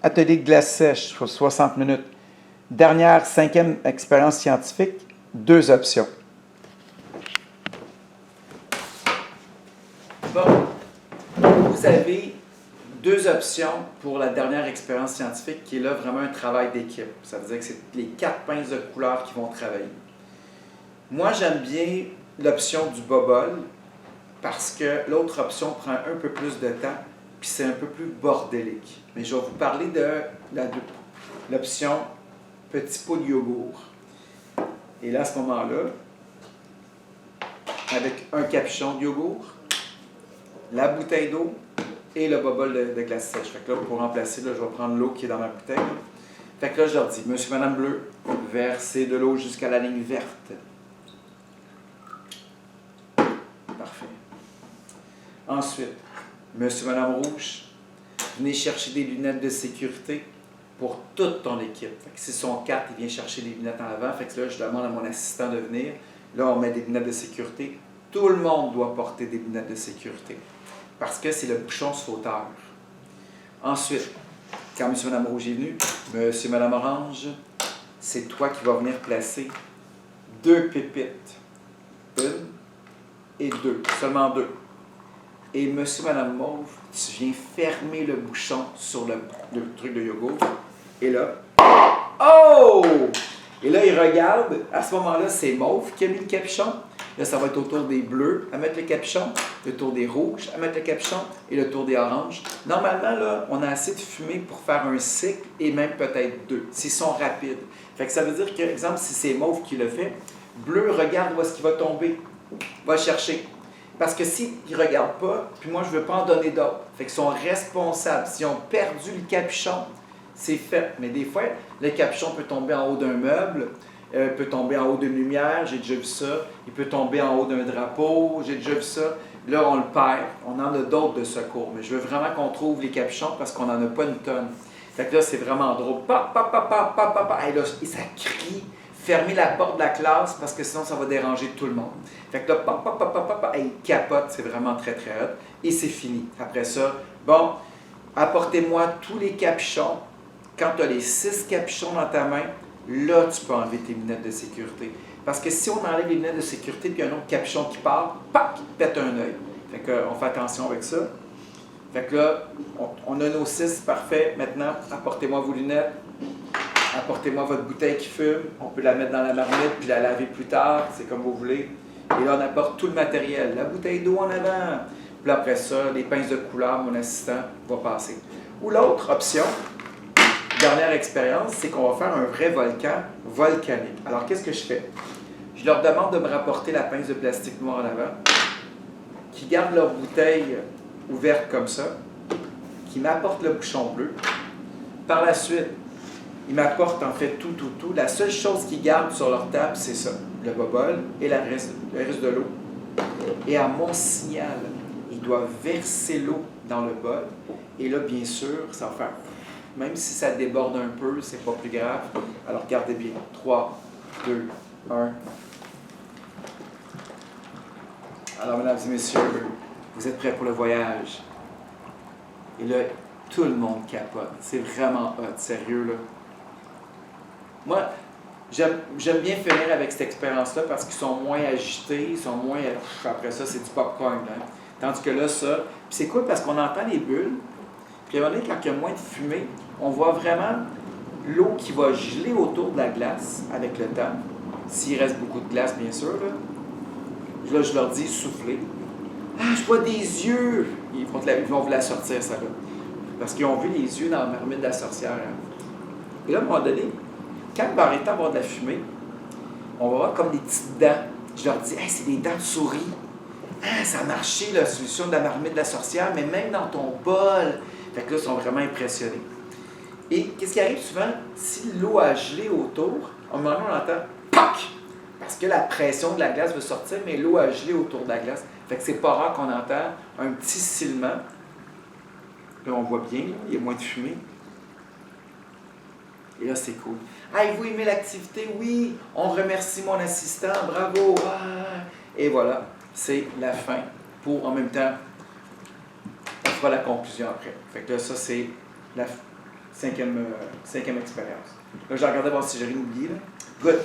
atelier de glace sèche sur 60 minutes. Dernière, 5e expérience scientifique, 2 options. Bon, vous avez 2 options pour la dernière expérience scientifique qui est là vraiment un travail d'équipe. Ça veut dire que c'est les 4 pinces de couleur qui vont travailler. Moi, j'aime bien l'option du bobole parce que l'autre option prend un peu plus de temps puis c'est un peu plus bordélique. Mais je vais vous parler de l'option petit pot de yogourt. Et là, à ce moment-là, avec un capuchon de yogourt, la bouteille d'eau et le bobole de glace sèche. Fait que là, pour remplacer, là, je vais prendre l'eau qui est dans ma bouteille. Là. Fait que là, je leur dis, Monsieur, Madame Bleu, versez de l'eau jusqu'à la ligne verte. Parfait. Ensuite, Monsieur, Madame Rouge, venez chercher des lunettes de sécurité pour toute ton équipe. Fait que s'ils sont 4, il vient chercher des lunettes en avant. Fait que là, je demande à mon assistant de venir. Là, on met des lunettes de sécurité. Tout le monde doit porter des lunettes de sécurité parce que c'est le bouchon sauteur. Ensuite, quand M. et Mme Rouge est venu, M. et Mme Orange, c'est toi qui vas venir placer 2 pépites. 1 et 2, seulement 2. Et M. et Mme Mauve, tu viens fermer le bouchon sur le truc de yogourt. Et là, oh! Et là, il regarde. À ce moment-là, c'est Mauve qui a mis le capuchon. Là, ça va être au tour des bleus à mettre le capuchon, le tour des rouges à mettre le capuchon et le tour des oranges. Normalement, là, on a assez de fumée pour faire un cycle et même peut-être 2, s'ils sont rapides. Fait que ça veut dire que, exemple, si c'est Mauve qui le fait, bleu, regarde où est-ce qu'il va tomber. Va chercher. Parce que s'ils ne regardent pas, puis moi, je ne veux pas en donner d'autres. Fait qu'ils sont responsables. S'ils ont perdu le capuchon, c'est fait. Mais des fois, le capuchon peut tomber en haut d'un meuble, peut tomber en haut d'une lumière, j'ai déjà vu ça. Il peut tomber en haut d'un drapeau, j'ai déjà vu ça. Là, on le perd. On en a d'autres de secours. Mais je veux vraiment qu'on trouve les capuchons parce qu'on n'en a pas une tonne. Fait que là, c'est vraiment drôle. Et là, ça crie. Fermez la porte de la classe parce que sinon, ça va déranger tout le monde. Fait que là, il capote. C'est vraiment très, très hot. Et c'est fini. Après ça, bon, apportez-moi tous les capuchons. Quand tu as les 6 capuchons dans ta main, là, tu peux enlever tes lunettes de sécurité. Parce que si on enlève les lunettes de sécurité puis il y a un autre capuchon qui part, pac, pète un œil. Fait qu'on fait attention avec ça. Fait que là, on a nos 6, parfait. Maintenant, apportez-moi vos lunettes. Apportez-moi votre bouteille qui fume. On peut la mettre dans la marmite puis la laver plus tard. C'est comme vous voulez. Et là, on apporte tout le matériel. La bouteille d'eau en avant. Puis après ça, les pinces de couleur, mon assistant va passer. Ou l'autre option, dernière expérience, c'est qu'on va faire un vrai volcan volcanique. Alors, qu'est-ce que je fais? Je leur demande de me rapporter la pince de plastique noir en avant, qui gardent leur bouteille ouverte comme ça, qui m'apportent le bouchon bleu. Par la suite, ils m'apportent en fait tout. La seule chose qu'ils gardent sur leur table, c'est ça, le bobole et le reste de l'eau. Et à mon signal, ils doivent verser l'eau dans le bol. Et là, bien sûr, ça va faire... Même si ça déborde un peu, c'est pas plus grave. Alors, regardez bien. 3, 2, 1. Alors, mesdames et messieurs, vous êtes prêts pour le voyage? Et là, tout le monde capote. C'est vraiment hot, sérieux, là. Moi, j'aime bien finir avec cette expérience-là parce qu'ils sont moins agités, ils sont moins... Après ça, c'est du popcorn, hein? Tandis que là, ça... Puis c'est cool parce qu'on entend les bulles. Puis à un moment donné, quand il y a moins de fumée, on voit vraiment l'eau qui va geler autour de la glace avec le temps. S'il reste beaucoup de glace, bien sûr. Là, je leur dis souffler. Ah, je vois des yeux! Ils vont vous la sortir, ça là. Parce qu'ils ont vu les yeux dans la marmite de la sorcière. Hein? Et là, à un moment donné, quand il va arrêter d'avoir de la fumée, on va voir comme des petites dents. Je leur dis, hey, c'est des dents de souris. Ah, ça a marché, la solution de la marmite de la sorcière, mais même dans ton bol. Fait que là, ils sont vraiment impressionnés. Et qu'est-ce qui arrive souvent? Si l'eau a gelé autour, à un moment donné, on entend PAC! Parce que la pression de la glace veut sortir, mais l'eau a gelé autour de la glace. Fait que c'est pas rare qu'on entend un petit silement. Là, on voit bien, là, il y a moins de fumée. Et là, c'est cool. Ah, vous aimez l'activité? Oui! On remercie mon assistant, bravo! Ah! Et voilà, c'est la fin pour, en même temps, on fera la conclusion après. Fait que là, ça, c'est cinquième expérience. Là, je regardais voir si j'ai rien oublié. Là. Good.